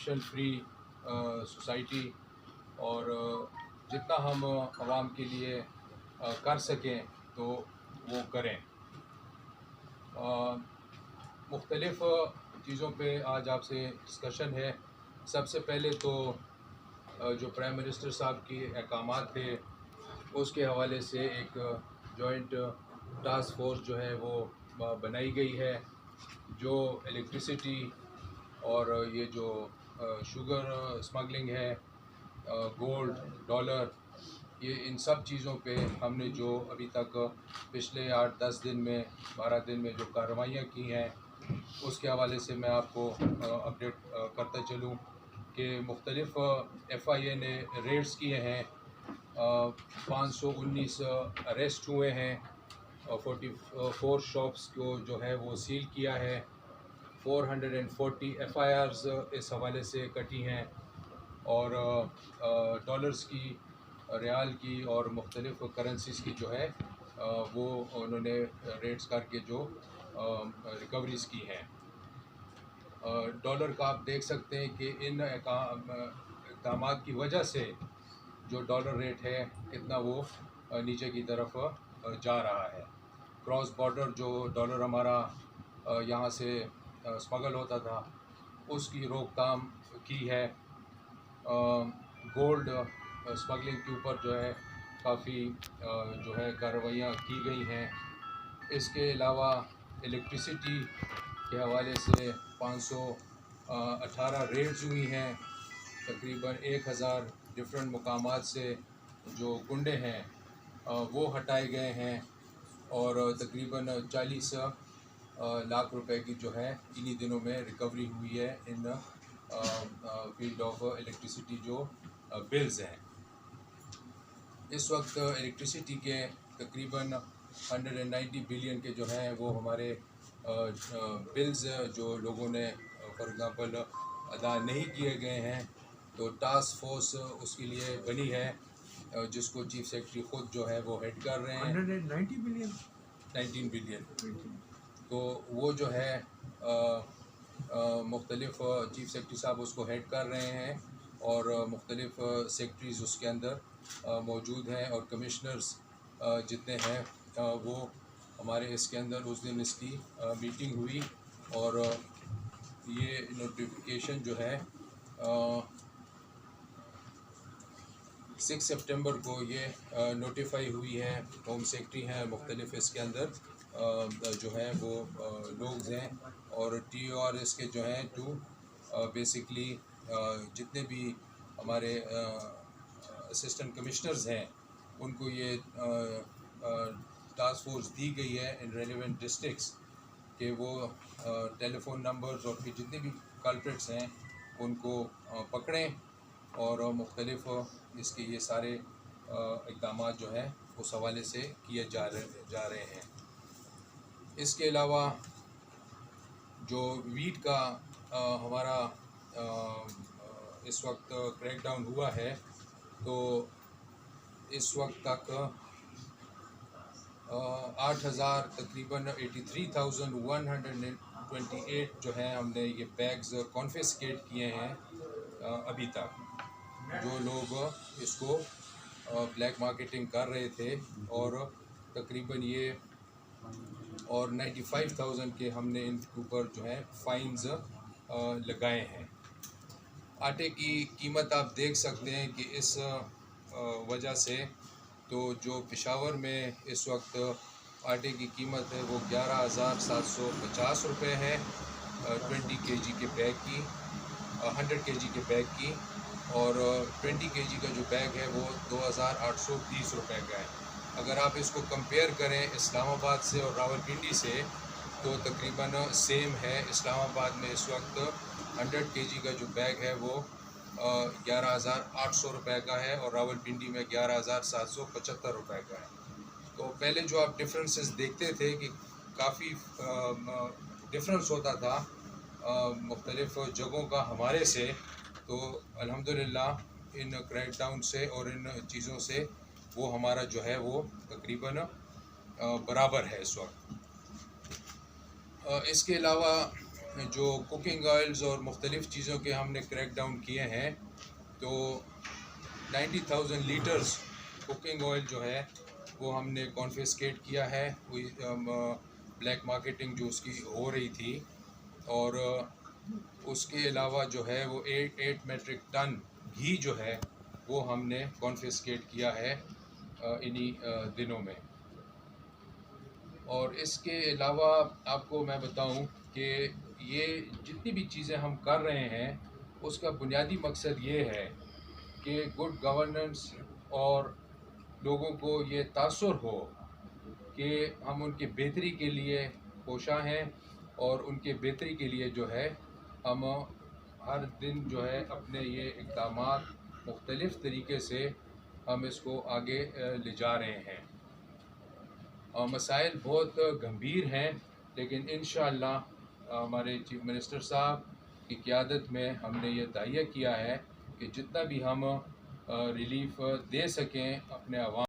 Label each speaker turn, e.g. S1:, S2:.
S1: Corruption free society और जितना हम आवाम के लिए कर सकें तो वो करें। मुख्तलिफ़ चीज़ों पे आज आपसे डिस्कशन है। सबसे पहले तो जो प्राइम मिनिस्टर साहब की अहकामात थे उसके हवाले से एक जॉइंट टास्क फोर्स जो है वो बनाई गई है, जो इलेक्ट्रिसिटी और ये जो शुगर स्मगलिंग है, गोल्ड, डॉलर, ये इन सब चीज़ों पे हमने जो अभी तक पिछले 8-10 दिन में 12 दिन में जो कार्रवाइयाँ की हैं उसके हवाले से मैं आपको अपडेट करता चलूँ कि मुख्तलिफ़ FIA ने रेड्स किए हैं, 519 अरेस्ट हुए हैं, 44 शॉप्स को जो है वो सील किया है, 440 FIRs इस हवाले से कटी हैं और डॉलर्स की, रियाल की और मुख्तलिफ़ करेंसीज़ की जो है वो उन्होंने रेट्स करके जो रिकवरीज़ की हैं। डॉलर का आप देख सकते हैं कि इन इक़दाम की वजह से जो डॉलर रेट है कितना वो नीचे की तरफ जा रहा है। क्रॉस बॉर्डर जो डॉलर हमारा यहाँ से स्मगल होता था उसकी रोकथाम की है। गोल्ड स्मगलिंग के ऊपर जो है काफ़ी जो है कार्रवाइयाँ की गई हैं। इसके अलावा इलेक्ट्रिसिटी के हवाले से 518 रेड्स हुई हैं। तकरीबन 1000 डिफरेंट मुकामात से जो गुंडे हैं वो हटाए गए हैं और तकरीबन 40 लाख रुपए की जो है इन्हीं दिनों में रिकवरी हुई है इन फील्ड ऑफ इलेक्ट्रिसिटी जो बिल्स हैं। इस वक्त इलेक्ट्रिसिटी के तकरीबन 190 बिलियन के जो हैं वो हमारे बिल्स जो लोगों ने फॉर एग्ज़ाम्पल अदा नहीं किए गए हैं, तो टास्क फोर्स उसके लिए बनी है जिसको चीफ सेक्रेटरी ख़ुद जो है वो हेड कर रहे हैं।
S2: 190 बिलियन
S1: 19 बिलियन तो वो जो है मुख्तलिफ़ चीफ सेक्रेटरी साहब उसको हेड कर रहे हैं और मुख्तलिफ़ सेक्रेटरीज़ उसके अंदर मौजूद हैं और कमिश्नर्स जितने हैं वो हमारे इसके अंदर उस दिन इसकी मीटिंग हुई और ये नोटिफिकेशन जो है 6 सितंबर को ये नोटिफाई हुई है। होम सेक्रेटरी हैं मुख्तलिफ इसके अंदर जो है वो लोग हैं और TOR इसके जो हैं टू बेसिकली जितने भी हमारे असिस्टेंट कमिश्नर्स हैं उनको ये टास्क फोर्स दी गई है इन रेलिवेंट डिस्ट्रिक्ट्स कि वो टेलीफोन नंबर्स और फिर जितने भी कल्प्रिट्स हैं उनको पकड़ें और मुख्तलिफ इसके ये सारे इक़दाम जो हैं उस हवाले से किए जा रहे हैं। इसके अलावा जो वीट का हमारा इस वक्त क्रैकडाउन हुआ है तो इस वक्त तक 8,000 तकरीबन 83,128 जो है हमने ये बैग्स कॉन्फिस्केट किए हैं अभी तक। जो लोग इसको ब्लैक मार्केटिंग कर रहे थे और तकरीबन ये और 95,000 के हमने इनके ऊपर जो है फ़ाइन्स लगाए हैं। आटे की कीमत आप देख सकते हैं कि इस वजह से तो जो पेशावर में इस वक्त आटे की कीमत है वो 11,750 रुपये है 20 kg के बैग की, 100 kg के बैग की, और 20 kg का जो बैग है वो 2,820 रुपये का है। अगर आप इसको कंपेयर करें इस्लामाबाद से और रावलपिंडी से तो तकरीबन सेम है। इस्लामाबाद में इस वक्त 100 kg का जो बैग है वो 11,800 रुपये का है और रावलपिंडी में 11,775 रुपये का है। तो पहले जो आप डिफरेंसेस देखते थे कि काफ़ी डिफरेंस होता था मुख्तलिफ़ जगहों का हमारे से, तो अल्हम्दुलिल्लाह इन क्रैकडाउन से और इन चीज़ों से वो हमारा जो है वो तकरीबन बराबर है इस वक्त। इसके अलावा जो कुकिंग ऑयल्स और मुख्तलिफ़ चीज़ों के हमने क्रैक डाउन किए हैं, तो 90,000 लीटर्स कुकिंग ऑयल जो है वो हमने कॉन्फिस्केट किया है। ब्लैक मार्केटिंग जो उसकी हो रही थी, और उसके अलावा जो है वो 8 मेट्रिक टन घी जो है वो हमने कॉन्फिस्केट किया है इन्हीं दिनों में। और इसके अलावा आपको मैं बताऊं कि ये जितनी भी चीज़ें हम कर रहे हैं उसका बुनियादी मकसद ये है कि गुड गवर्नेंस और लोगों को ये तासुर हो कि हम उनकी बेहतरी के लिए कोशा हैं, और उनके बेहतरी के लिए जो है हम हर दिन जो है अपने ये इक़दामात मुख्तलिफ़ तरीके से हम इसको आगे ले जा रहे हैं। मसाइल बहुत गंभीर हैं, लेकिन इंशाअल्लाह हमारे चीफ मिनिस्टर साहब की क़यादत में हमने ये तहैया किया है कि जितना भी हम रिलीफ़ दे सकें अपने अवाम